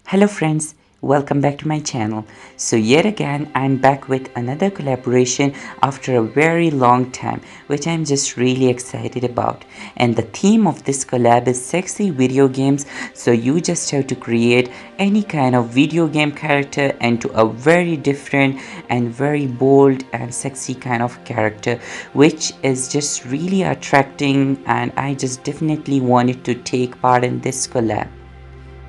Hello friends, welcome back to my channel. So yet again I'm back with another collaboration after a very long time, which I'm just really excited about. And the theme of this collab is sexy video games, so you just have to create any kind of video game character into a very different and very bold and sexy kind of character, which is just really attracting, and I just definitely wanted to take part in this collab.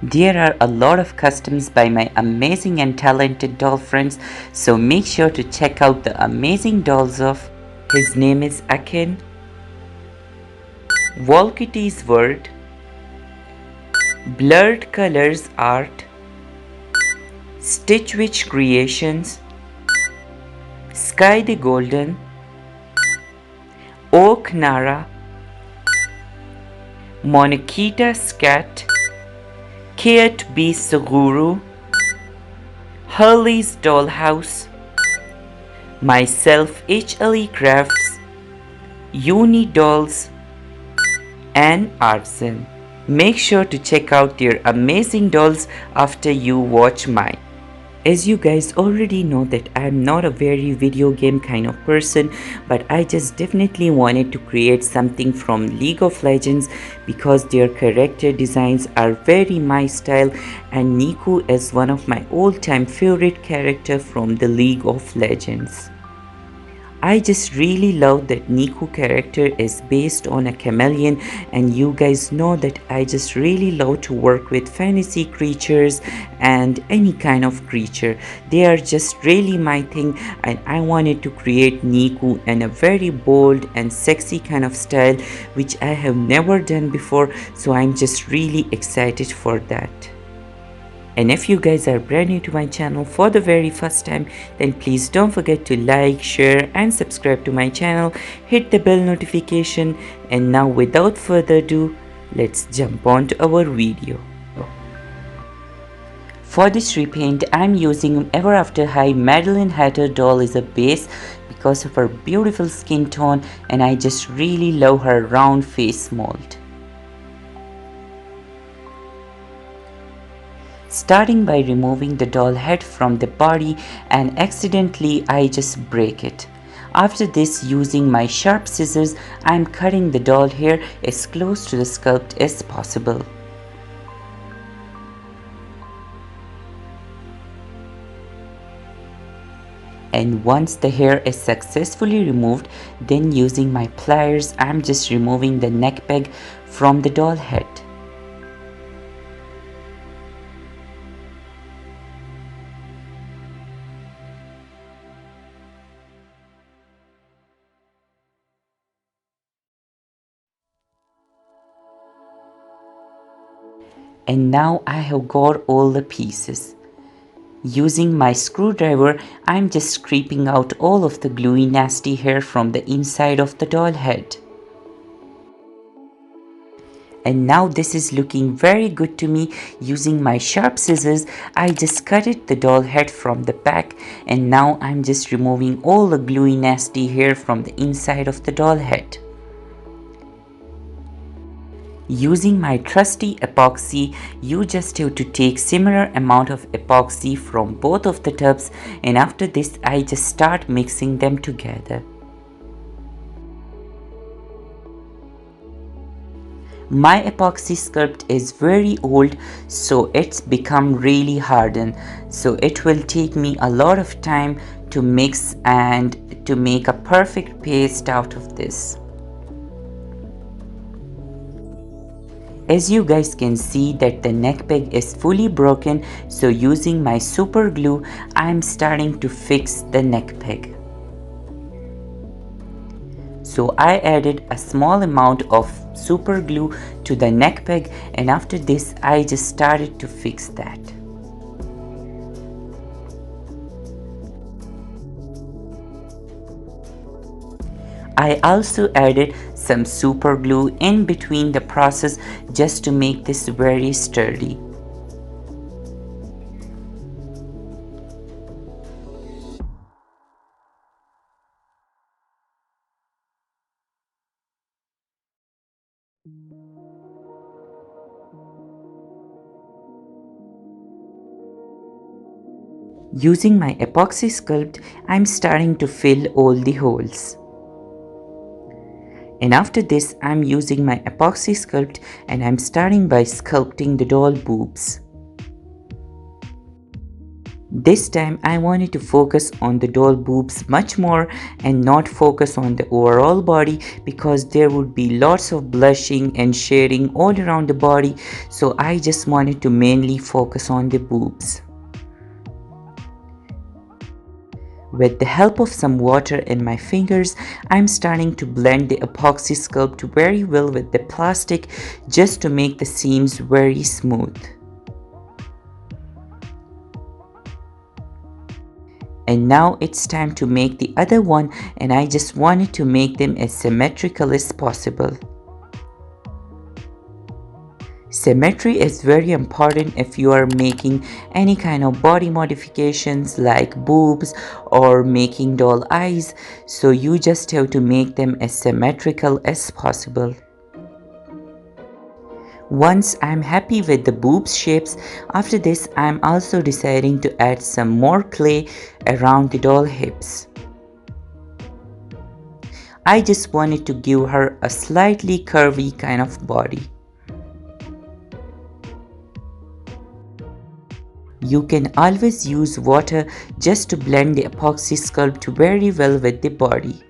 There are a lot of customs by my amazing and talented doll friends, so make sure to check out the amazing dolls of His Name is Akin, Volkitty's World, Blurred Colors Art, Stitch Witch Creations, Sky the Golden, Oak Nara, Monokita Scat, Kiat B. Suguru, Hurley's Dollhouse, myself HLE Crafts, Uni Dolls, and Arson. Make sure to check out their amazing dolls after you watch mine. As you guys already know that I am not a very video game kind of person, but I just definitely wanted to create something from League of Legends because their character designs are very my style, and Neeko is one of my all-time favorite character from the League of Legends. I just really love that Neeko character is based on a chameleon, and you guys know that I just really love to work with fantasy creatures and any kind of creature. They are just really my thing, and I wanted to create Neeko in a very bold and sexy kind of style which I have never done before, so I'm just really excited for that. And if you guys are brand new to my channel for the very first time, then please don't forget to like, share and subscribe to my channel. Hit the bell notification, and now without further ado, let's jump on to our video. For this repaint, I'm using Everafter High Madeline Hatter doll as a base because of her beautiful skin tone, and I just really love her round face mold. Starting by removing the doll head from the body, and accidentally I just break it. After this, using my sharp scissors, I am cutting the doll hair as close to the sculpt as possible. And once the hair is successfully removed, then using my pliers I am just removing the neck peg from the doll head. And now I have got all the pieces. Using my screwdriver, I'm just scraping out all of the gluey nasty hair from the inside of the doll head. And now this is looking very good to me. Using my sharp scissors, I just cut it the doll head from the back, and now I'm just removing all the gluey nasty hair from the inside of the doll head. Using my trusty epoxy, you just have to take similar amount of epoxy from both of the tubs, and after this I just start mixing them together. My epoxy sculpt is very old, so it's become really hardened, so it will take me a lot of time to mix and to make a perfect paste out of this. As you guys can see that the neck peg is fully broken, so using my super glue I am starting to fix the neck peg. So I added a small amount of super glue to the neck peg, and after this I just started to fix that. I also added some super glue in between the process just to make this very sturdy. Using my epoxy sculpt, I'm starting to fill all the holes. And after this, I'm using my epoxy sculpt and I'm starting by sculpting the doll boobs. This time I wanted to focus on the doll boobs much more and not focus on the overall body, because there would be lots of blushing and shading all around the body, so I just wanted to mainly focus on the boobs. With the help of some water in my fingers, I'm starting to blend the epoxy sculpt very well with the plastic just to make the seams very smooth. And now it's time to make the other one, and I just wanted to make them as symmetrical as possible. Symmetry is very important if you are making any kind of body modifications like boobs or making doll eyes, so you just have to make them as symmetrical as possible. Once I'm happy with the boobs shapes, after this I'm also deciding to add some more clay around the doll hips. I just wanted to give her a slightly curvy kind of body. You can always use water just to blend the epoxy sculpt very well with the body.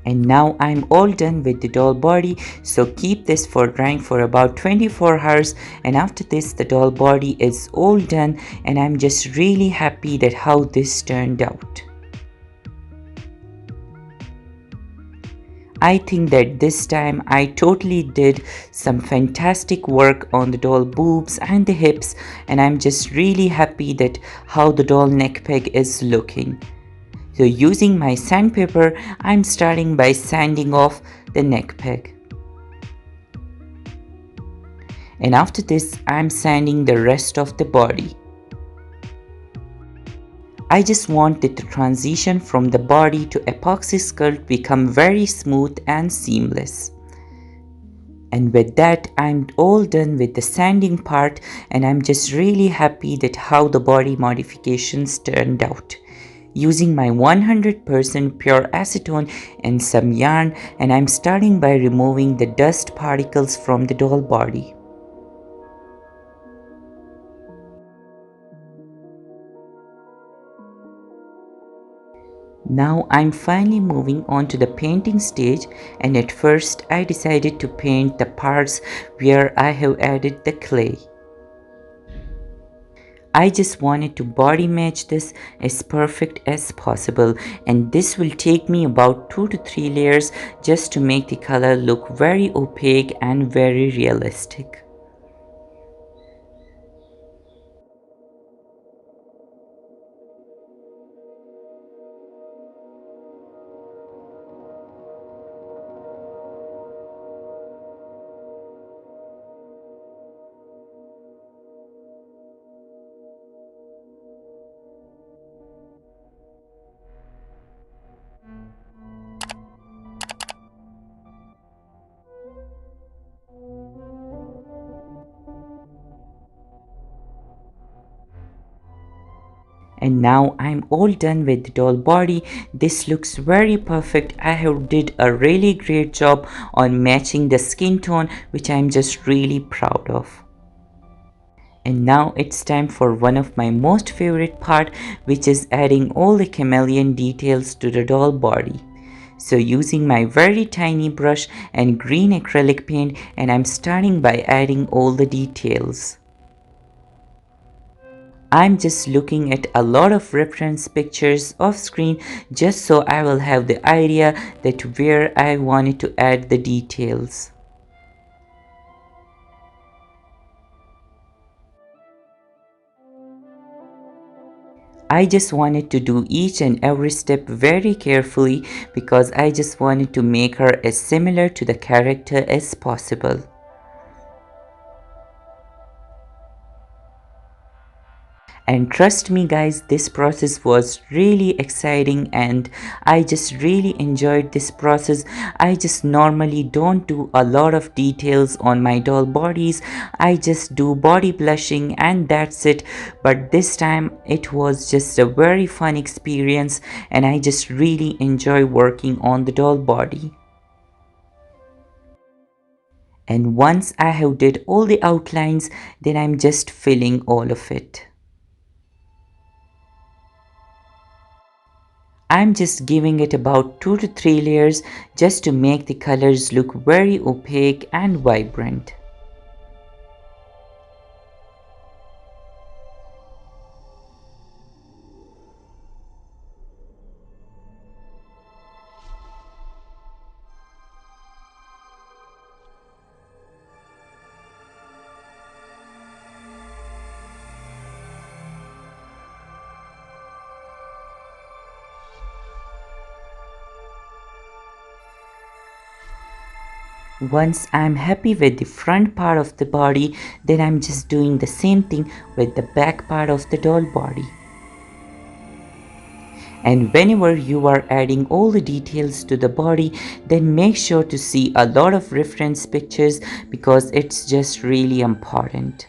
And now I'm all done with the doll body, so keep this for drying for about 24 hours, and after this the doll body is all done, and I'm just really happy that how this turned out. I think that this time I totally did some fantastic work on the doll boobs and the hips, and I'm just really happy that how the doll neck peg is looking. So using my sandpaper, I'm starting by sanding off the neck peg. And after this, I'm sanding the rest of the body. I just want that the transition from the body to epoxy sculpt become very smooth and seamless. And with that, I'm all done with the sanding part, and I'm just really happy that how the body modifications turned out. Using my 100% pure acetone and some yarn, and I'm starting by removing the dust particles from the doll body. Now I'm finally moving on to the painting stage, and at first I decided to paint the parts where I have added the clay. I just wanted to body match this as perfect as possible, and this will take me about 2 to 3 layers just to make the color look very opaque and very realistic. And now I'm all done with the doll body. This looks very perfect. I have did a really great job on matching the skin tone, which I'm just really proud of. And now it's time for one of my most favorite part, which is adding all the chameleon details to the doll body. So using my very tiny brush and green acrylic paint, and I'm starting by adding all the details. I'm just looking at a lot of reference pictures off screen just so I will have the idea that where I wanted to add the details. I just wanted to do each and every step very carefully because I just wanted to make her as similar to the character as possible. And trust me guys, this process was really exciting and I just really enjoyed this process. I just normally don't do a lot of details on my doll bodies. I just do body blushing and that's it. But this time it was just a very fun experience and I just really enjoy working on the doll body. And once I have did all the outlines, then I'm just filling all of it. I'm just giving it about 2 to 3 layers just to make the colors look very opaque and vibrant. Once I'm happy with the front part of the body, then I'm just doing the same thing with the back part of the doll body. And whenever you are adding all the details to the body, then make sure to see a lot of reference pictures because it's just really important.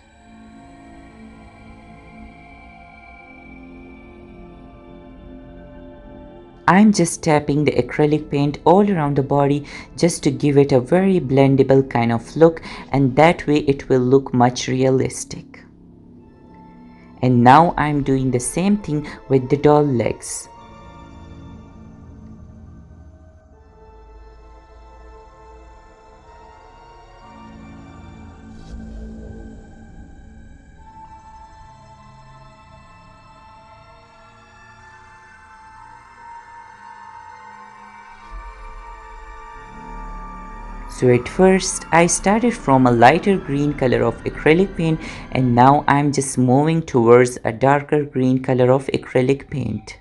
I'm just tapping the acrylic paint all around the body just to give it a very blendable kind of look, and that way it will look much realistic. And now I'm doing the same thing with the doll legs. So at first I started from a lighter green color of acrylic paint and now I'm just moving towards a darker green color of acrylic paint.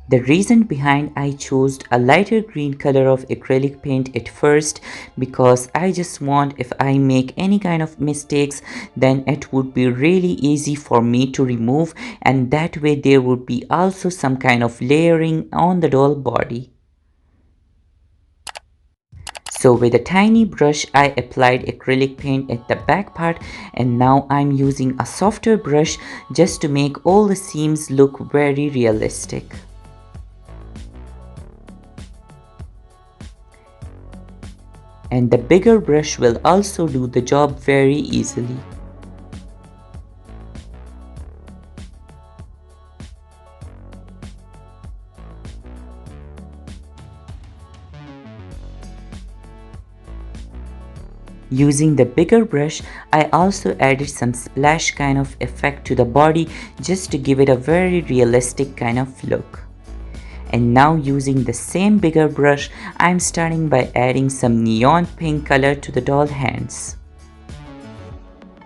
The reason behind I chose a lighter green color of acrylic paint at first because I just want if I make any kind of mistakes then it would be really easy for me to remove, and that way there would be also some kind of layering on the doll body. So with a tiny brush I applied acrylic paint at the back part, and now I'm using a softer brush just to make all the seams look very realistic. And the bigger brush will also do the job very easily. Using the bigger brush, I also added some splash kind of effect to the body just to give it a very realistic kind of look. And now using the same bigger brush, I'm starting by adding some neon pink color to the doll hands.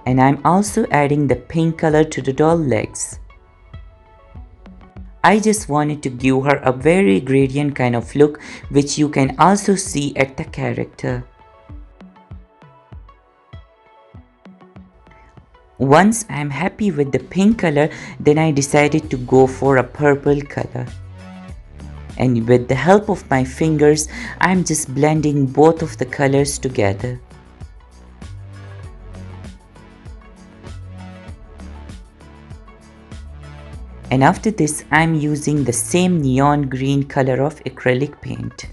And I'm also adding the pink color to the doll legs. I just wanted to give her a very gradient kind of look, which you can also see at the character. Once I'm happy with the pink color, then I decided to go for a purple color. And with the help of my fingers, I'm just blending both of the colors together. And after this, I'm using the same neon green color of acrylic paint.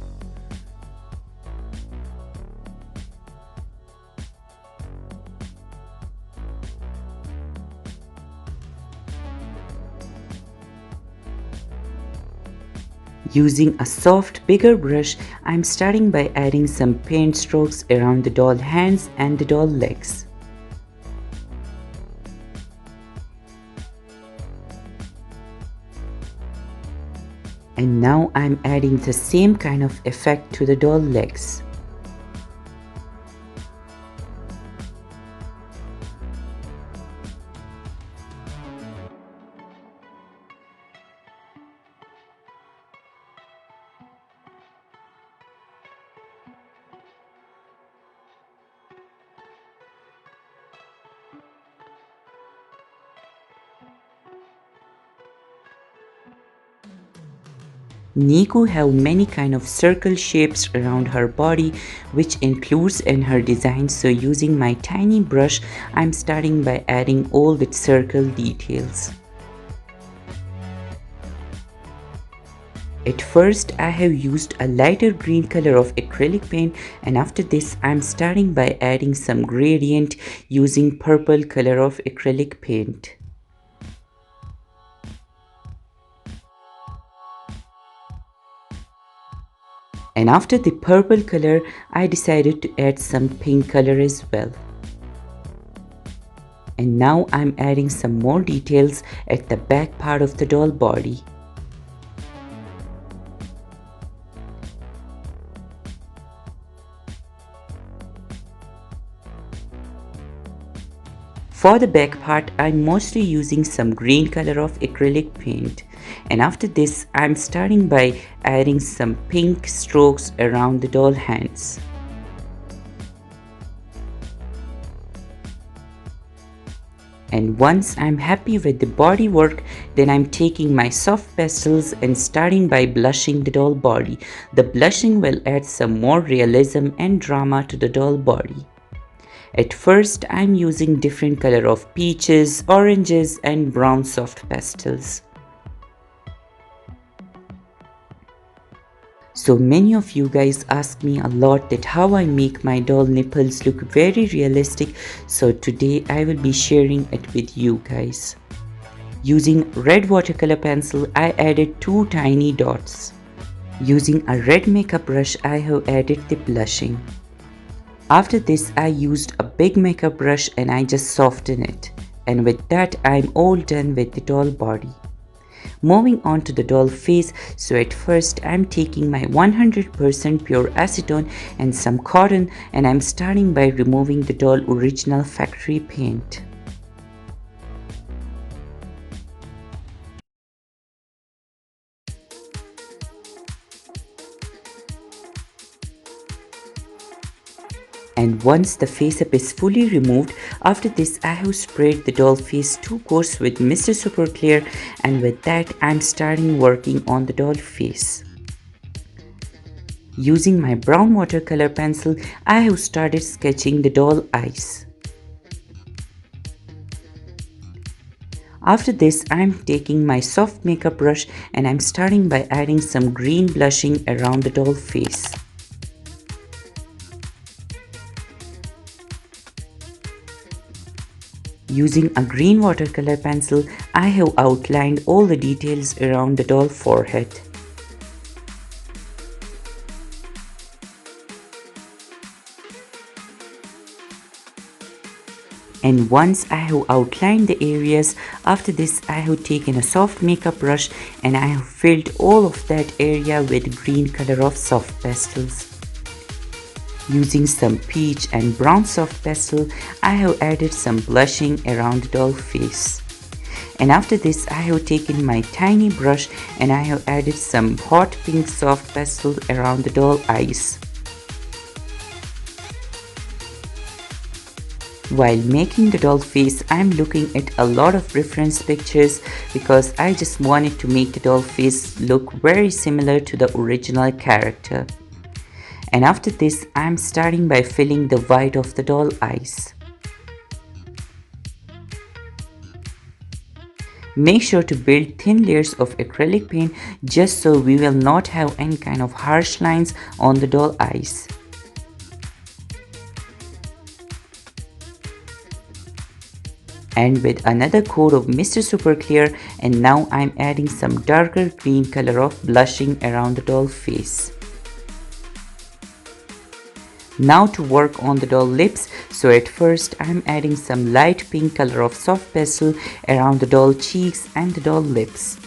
Using a soft bigger brush, I'm starting by adding some paint strokes around the doll hands and the doll legs. And now I'm adding the same kind of effect to the doll legs. Neeko have many kind of circle shapes around her body, which includes in her design, so using my tiny brush I'm starting by adding all the circle details. At first I have used a lighter green color of acrylic paint, and after this I'm starting by adding some gradient using purple color of acrylic paint. And after the purple color, I decided to add some pink color as well. And now I'm adding some more details at the back part of the doll body. For the back part, I'm mostly using some green color of acrylic paint. And after this, I'm starting by adding some pink strokes around the doll hands. And once I'm happy with the body work, then I'm taking my soft pastels and starting by blushing the doll body. The blushing will add some more realism and drama to the doll body. At first, I'm using different color of peaches, oranges and brown soft pastels. So many of you guys ask me a lot that how I make my doll nipples look very realistic, so today I will be sharing it with you guys. Using red watercolor pencil, I added 2 tiny dots. Using a red makeup brush, I have added the blushing. After this, I used a big makeup brush and I just softened it. And with that, I'm all done with the doll body. Moving on to the doll face, so at first I'm taking my 100% pure acetone and some cotton, and I'm starting by removing the doll original factory paint. And once the face up is fully removed, after this I have sprayed the doll face 2 coats with Mr. Super Clear, and with that I'm starting working on the doll face. Using my brown watercolor pencil, I have started sketching the doll eyes. After this, I'm taking my soft makeup brush and I'm starting by adding some green blushing around the doll face. Using a green watercolor pencil, I have outlined all the details around the doll forehead. And once I have outlined the areas, after this I have taken a soft makeup brush and I have filled all of that area with green color of soft pastels. Using some peach and brown soft pastel, I have added some blushing around the doll face. And after this, I have taken my tiny brush and I have added some hot pink soft pastel around the doll eyes. While making the doll face, I am looking at a lot of reference pictures because I just wanted to make the doll face look very similar to the original character. And after this, I am starting by filling the white of the doll eyes. Make sure to build thin layers of acrylic paint just so we will not have any kind of harsh lines on the doll eyes. And with another coat of Mr. Super Clear, and now I'm adding some darker green color of blushing around the doll face. Now to work on the doll lips, so at first I'm adding some light pink color of soft pastel around the doll cheeks and the doll lips.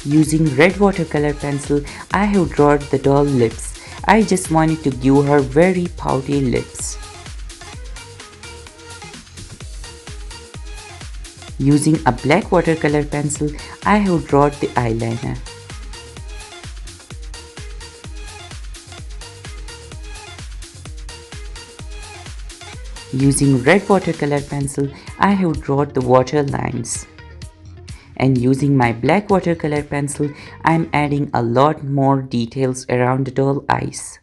Using red watercolor pencil, I have drawn the doll lips. I just wanted to give her very pouty lips. Using a black watercolor pencil, I have drawn the eyeliner. Using red watercolor pencil, I have drawn the water lines. And using my black watercolor pencil, I'm adding a lot more details around the doll eyes.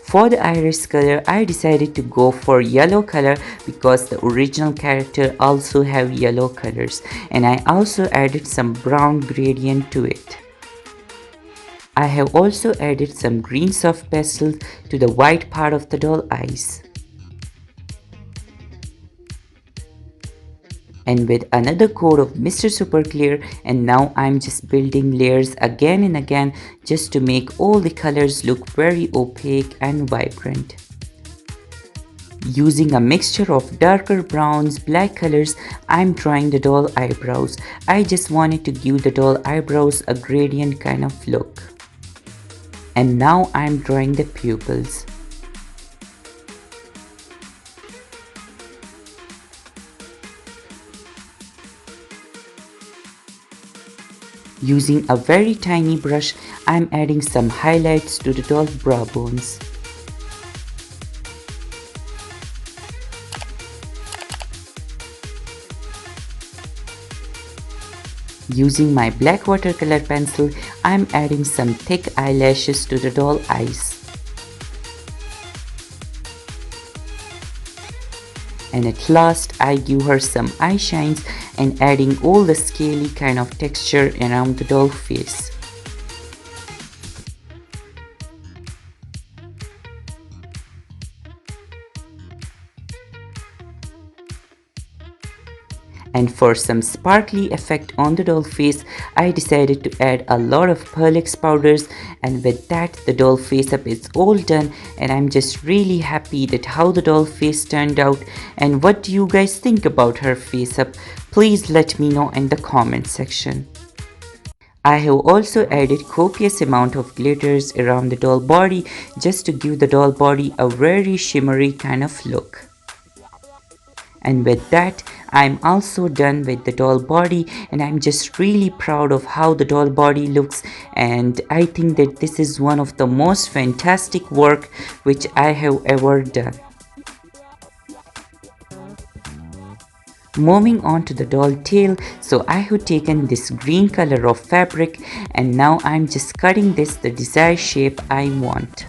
For the iris color, I decided to go for yellow color because the original character also have yellow colors, and I also added some brown gradient to it. I have also added some green soft pastels to the white part of the doll eyes. And with another coat of Mr. Super Clear, and now I'm just building layers again and again just to make all the colors look very opaque and vibrant. Using a mixture of darker browns, black colors, I'm drawing the doll eyebrows. I just wanted to give the doll eyebrows a gradient kind of look. And now I'm drawing the pupils. Using a very tiny brush, I'm adding some highlights to the doll brow bones. Using my black watercolor pencil, I'm adding some thick eyelashes to the doll eyes. And at last, I give her some eye shines and adding all the scaly kind of texture around the doll face. And for some sparkly effect on the doll face, I decided to add a lot of Pearlix powders, and with that the doll face up is all done, and I'm just really happy that how the doll face turned out. And what do you guys think about her face up? Please let me know in the comment section. I have also added copious amount of glitters around the doll body just to give the doll body a very shimmery kind of look. And with that, I'm also done with the doll body, and I'm just really proud of how the doll body looks, and I think that this is one of the most fantastic work which I have ever done. Moving on to the doll tail, so I have taken this green color of fabric, and now I'm just cutting this the desired shape I want.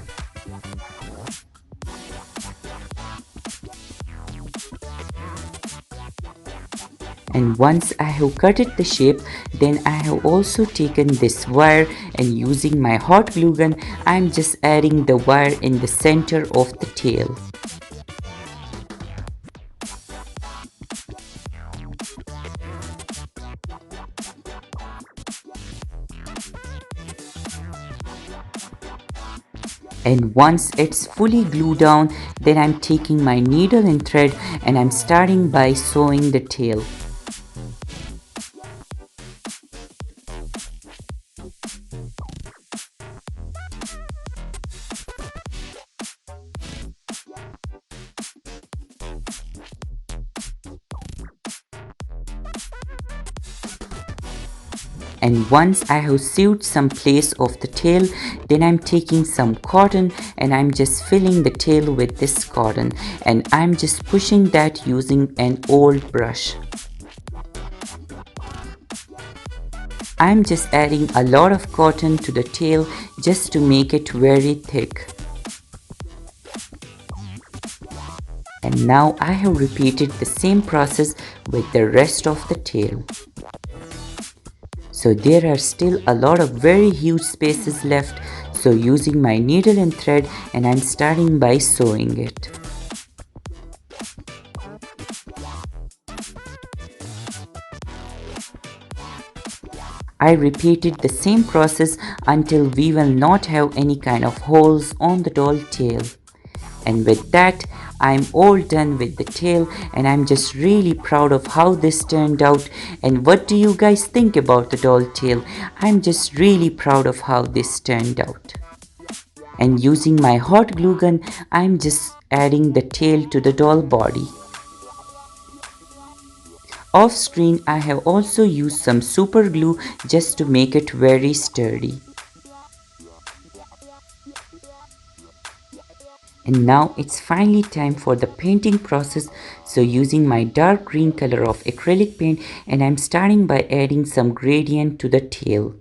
And once I have cut it the shape, then I have also taken this wire, and using my hot glue gun, I'm just adding the wire in the center of the tail. And once it's fully glued down, then I'm taking my needle and thread and I'm starting by sewing the tail. And once I have sewed some place of the tail, then I'm taking some cotton and I'm just filling the tail with this cotton, and I'm just pushing that using an old brush. I'm just adding a lot of cotton to the tail just to make it very thick. And now I have repeated the same process with the rest of the tail. So there are still a lot of very huge spaces left, so using my needle and thread, and I'm starting by sewing it. I repeated the same process until we will not have any kind of holes on the doll tail. And with that, I'm all done with the tail, and I'm just really proud of how this turned out. And what do you guys think about the doll tail? I'm just really proud of how this turned out. And using my hot glue gun, I'm just adding the tail to the doll body. Off screen, I have also used some super glue just to make it very sturdy. And now it's finally time for the painting process. So using my dark green color of acrylic paint, and I'm starting by adding some gradient to the tail.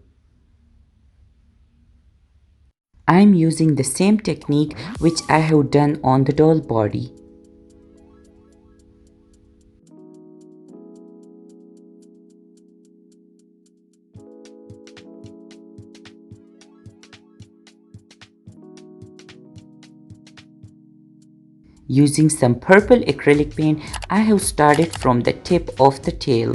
I'm using the same technique which I have done on the doll body. Using some purple acrylic paint, I have started from the tip of the tail.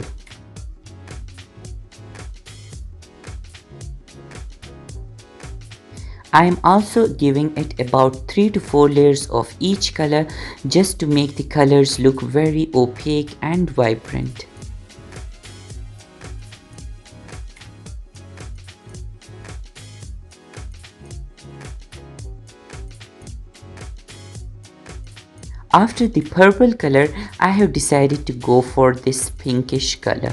I am also giving it about 3 to 4 layers of each color just to make the colors look very opaque and vibrant. After the purple color, I have decided to go for this pinkish color.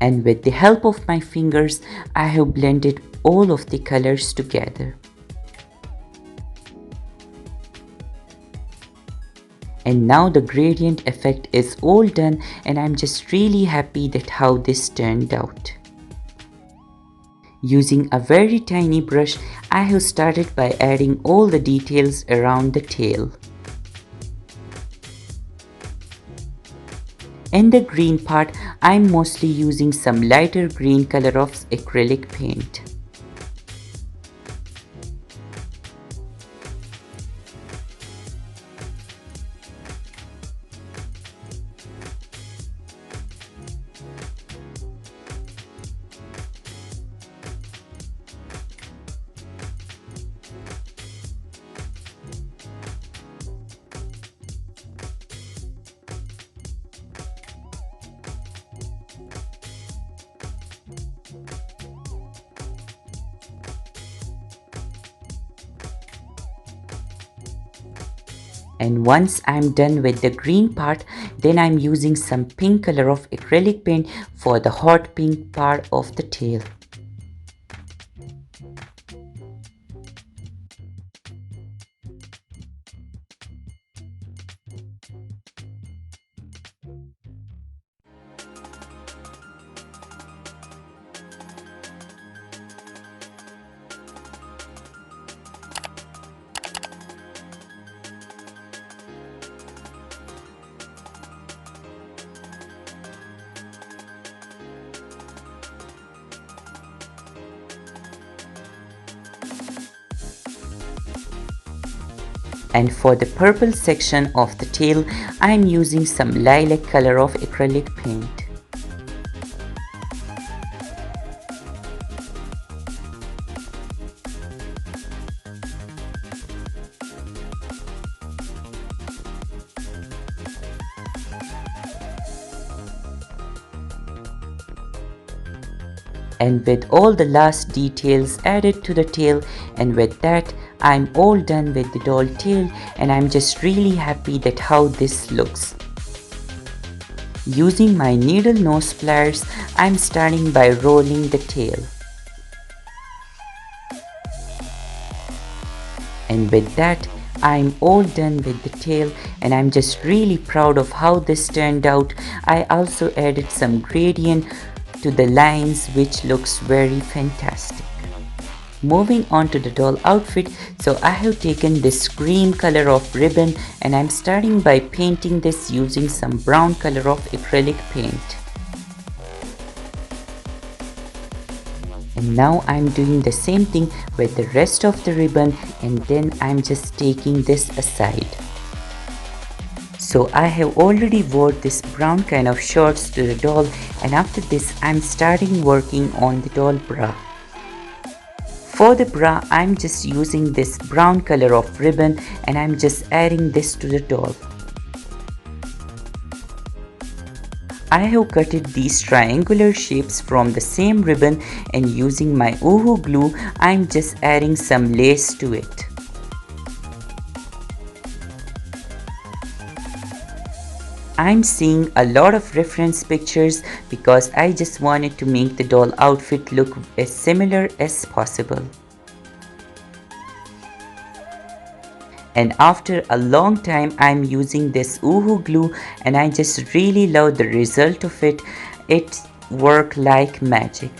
And with the help of my fingers, I have blended all of the colors together. And now the gradient effect is all done, and I'm just really happy that how this turned out. Using a very tiny brush, I have started by adding all the details around the tail. In the green part, I'm mostly using some lighter green color of acrylic paint. And once I'm done with the green part, then I'm using some pink color of acrylic paint for the hot pink part of the tail. And for the purple section of the tail, I am using some lilac color of acrylic paint. And with all the last details added to the tail, and with that I'm all done with the doll tail, and I'm just really happy that how this looks. Using my needle nose pliers, I'm starting by rolling the tail. And with that, I'm all done with the tail, and I'm just really proud of how this turned out. I also added some gradient to the lines, which looks very fantastic. Moving on to the doll outfit, so I have taken this cream color of ribbon, and I'm starting by painting this using some brown color of acrylic paint. And now I'm doing the same thing with the rest of the ribbon, and then I'm just taking this aside. So I have already wore this brown kind of shorts to the doll, and after this I'm starting working on the doll bra. For the bra, I'm just using this brown color of ribbon, and I'm just adding this to the doll. I have cutted these triangular shapes from the same ribbon, and using my OOAK glue, I'm just adding some lace to it. I'm seeing a lot of reference pictures because I just wanted to make the doll outfit look as similar as possible. And after a long time I'm using this Woohoo glue and I just really love the result of it. It worked like magic.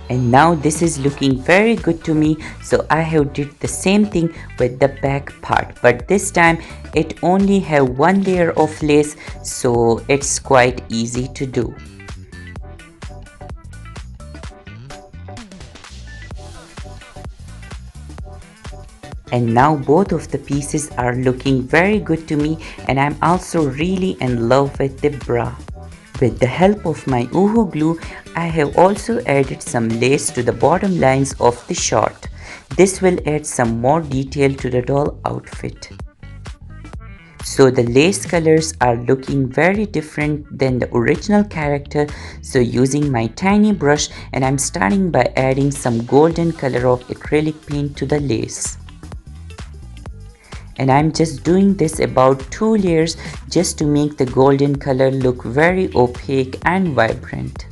And now this is looking very good to me, so I have did the same thing with the back part, but this time it only have one layer of lace, so it's quite easy to do. And now both of the pieces are looking very good to me, and I'm also really in love with the bra. With the help of my Woohoo glue, I have also added some lace to the bottom lines of the short. This will add some more detail to the doll outfit. So the lace colors are looking very different than the original character, so using my tiny brush, and I'm starting by adding some golden color of acrylic paint to the lace. And I'm just doing this about 2 layers just to make the golden color look very opaque and vibrant.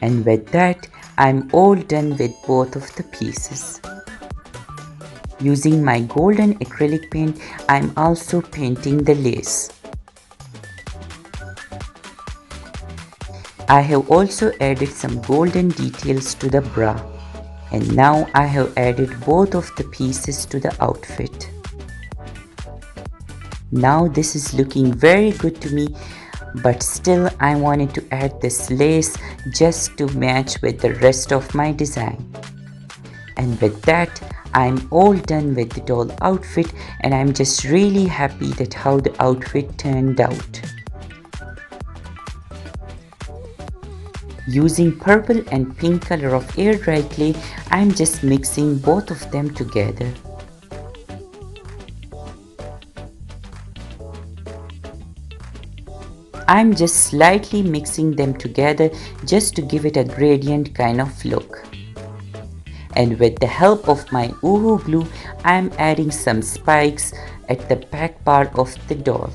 And with that, I'm all done with both of the pieces. Using my golden acrylic paint, I'm also painting the lace. I have also added some golden details to the bra. And now I have added both of the pieces to the outfit. Now this is looking very good to me, but still I wanted to add this lace just to match with the rest of my design. And with that, I'm all done with the doll outfit, and I'm just really happy that how the outfit turned out. Using purple and pink color of air dry clay, I'm just mixing both of them together. I'm just slightly mixing them together just to give it a gradient kind of look. And with the help of my Woohoo glue, I'm adding some spikes at the back part of the doll.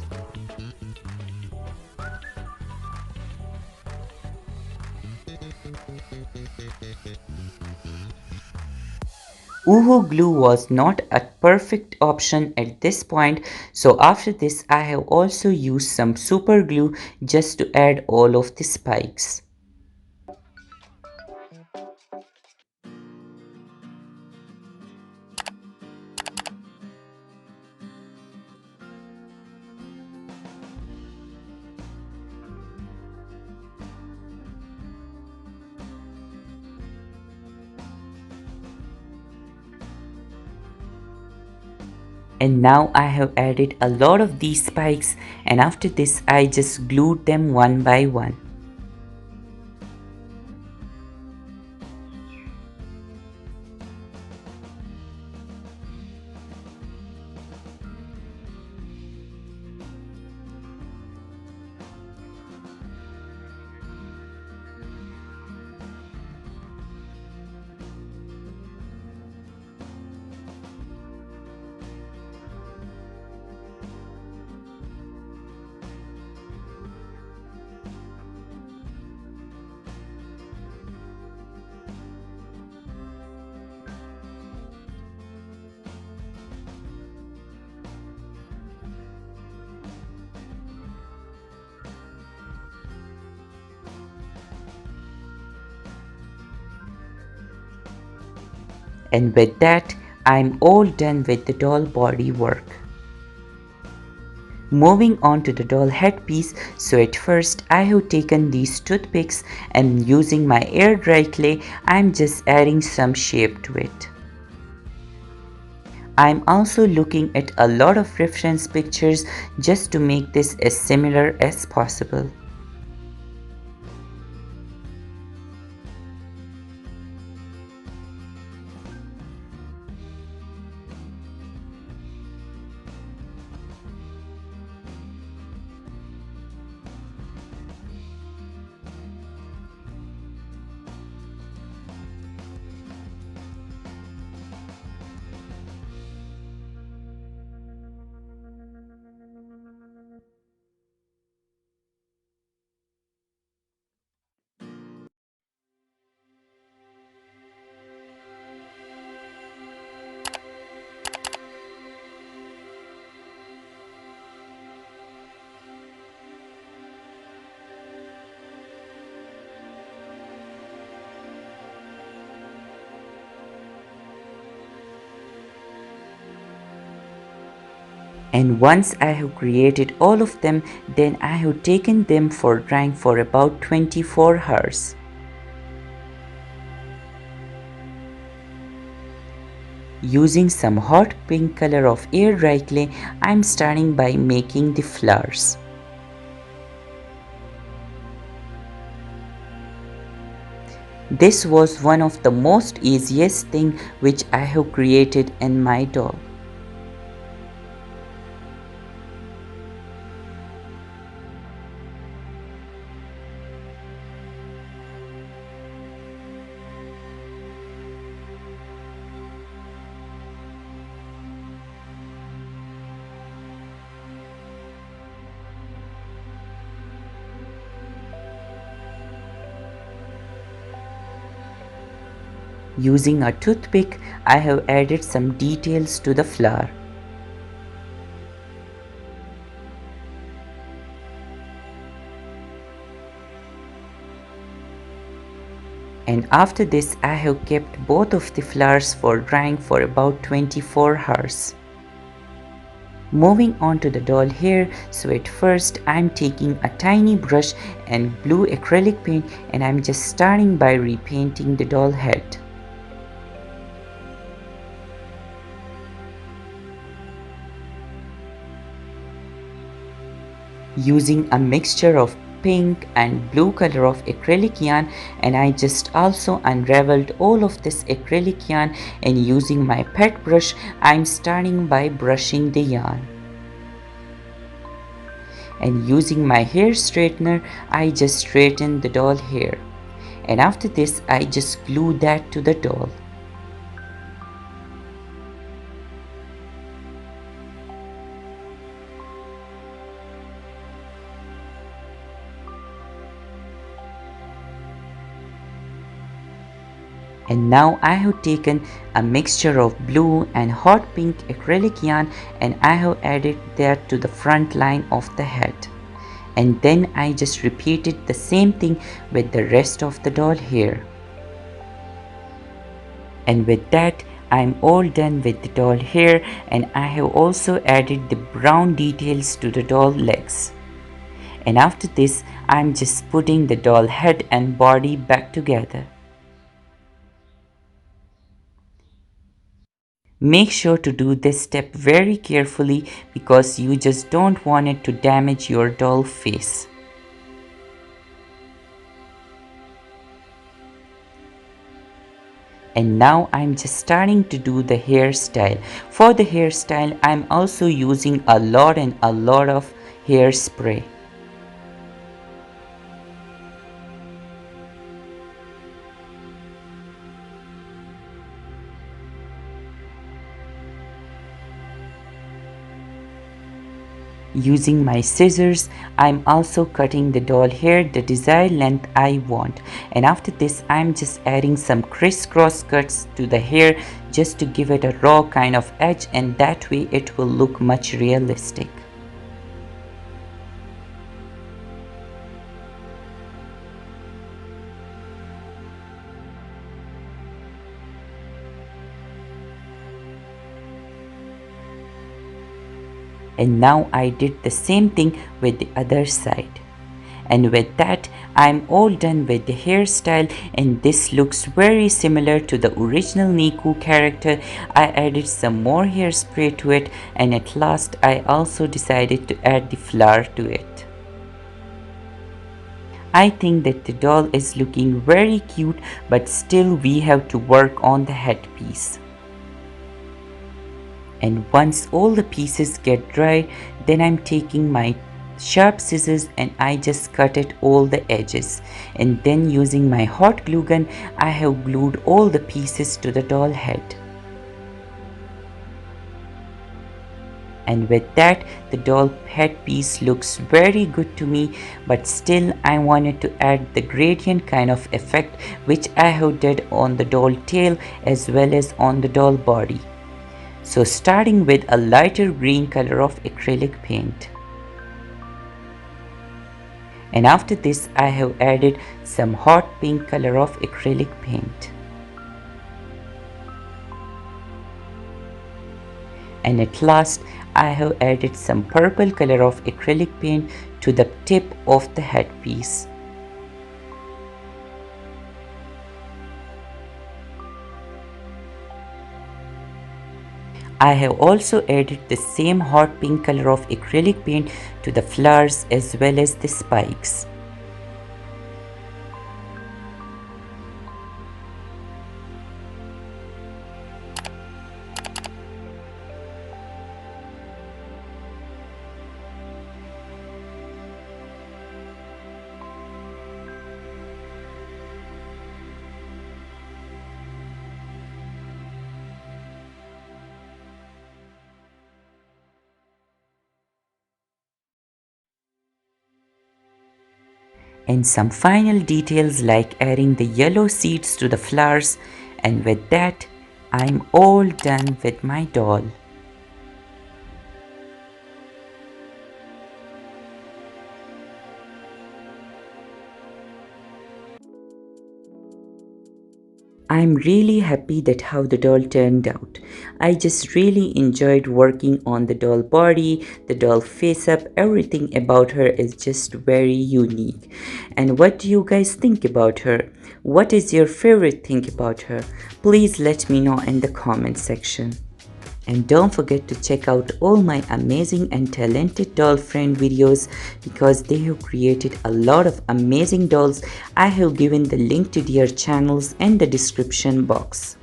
Woohoo glue was not a perfect option at this point, so after this I have also used some super glue just to add all of the spikes. And now I have added a lot of these spikes, and after this I just glued them one by one. And with that, I'm all done with the doll body work. Moving on to the doll headpiece, so at first I have taken these toothpicks and using my air dry clay, I'm just adding some shape to it. I'm also looking at a lot of reference pictures just to make this as similar as possible. And once I have created all of them, then I have taken them for drying for about 24 hours. Using some hot pink color of air dry clay, I'm starting by making the flowers. This was one of the most easiest thing which I have created in my doll. Using a toothpick, I have added some details to the flower. And after this, I have kept both of the flowers for drying for about 24 hours. Moving on to the doll hair, so at first I'm taking a tiny brush and blue acrylic paint and I'm just starting by repainting the doll head. Using a mixture of pink and blue color of acrylic yarn, and I just also unraveled all of this acrylic yarn, and using my pet brush I'm starting by brushing the yarn. And using my hair straightener I just straighten the doll hair, and after this I just glue that to the doll. And now I have taken a mixture of blue and hot pink acrylic yarn and I have added that to the front line of the head. And then I just repeated the same thing with the rest of the doll hair. And with that, I'm all done with the doll hair, and I have also added the brown details to the doll legs. And after this, I'm just putting the doll head and body back together. Make sure to do this step very carefully because you just don't want it to damage your doll face. And now I'm just starting to do the hairstyle. For the hairstyle, I'm also using a lot of hairspray. Using my scissors, I'm also cutting the doll hair the desired length I want, and after this I'm just adding some crisscross cuts to the hair just to give it a raw kind of edge, and that way it will look much realistic. And now I did the same thing with the other side. And with that, I'm all done with the hairstyle, and this looks very similar to the original Neeko character. I added some more hairspray to it, and at last I also decided to add the flower to it. I think that the doll is looking very cute, but still we have to work on the headpiece. And once all the pieces get dry, then I'm taking my sharp scissors and I just cut at all the edges, and then using my hot glue gun I have glued all the pieces to the doll head. And with that, the doll headpiece looks very good to me, but still I wanted to add the gradient kind of effect, which I have did on the doll tail as well as on the doll body. So starting with a lighter green color of acrylic paint. And after this I have added some hot pink color of acrylic paint. And at last I have added some purple color of acrylic paint to the tip of the headpiece. I have also added the same hot pink color of acrylic paint to the flowers as well as the spikes. And some final details like adding the yellow seeds to the flowers, and with that I'm all done with my doll. I'm really happy that how the doll turned out. I just really enjoyed working on the doll body, the doll face up, everything about her is just very unique. And what do you guys think about her? What is your favorite thing about her? Please let me know in the comment section. And don't forget to check out all my amazing and talented doll friend videos, because they have created a lot of amazing dolls. I have given the link to their channels in the description box.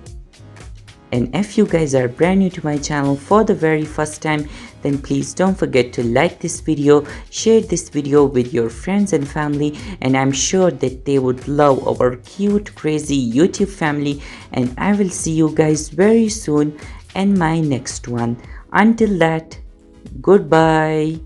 And if you guys are brand new to my channel for the very first time, then please don't forget to like this video, share this video with your friends and family, and I'm sure that they would love our cute crazy YouTube family. And I will see you guys very soon in my next one. Until that, goodbye.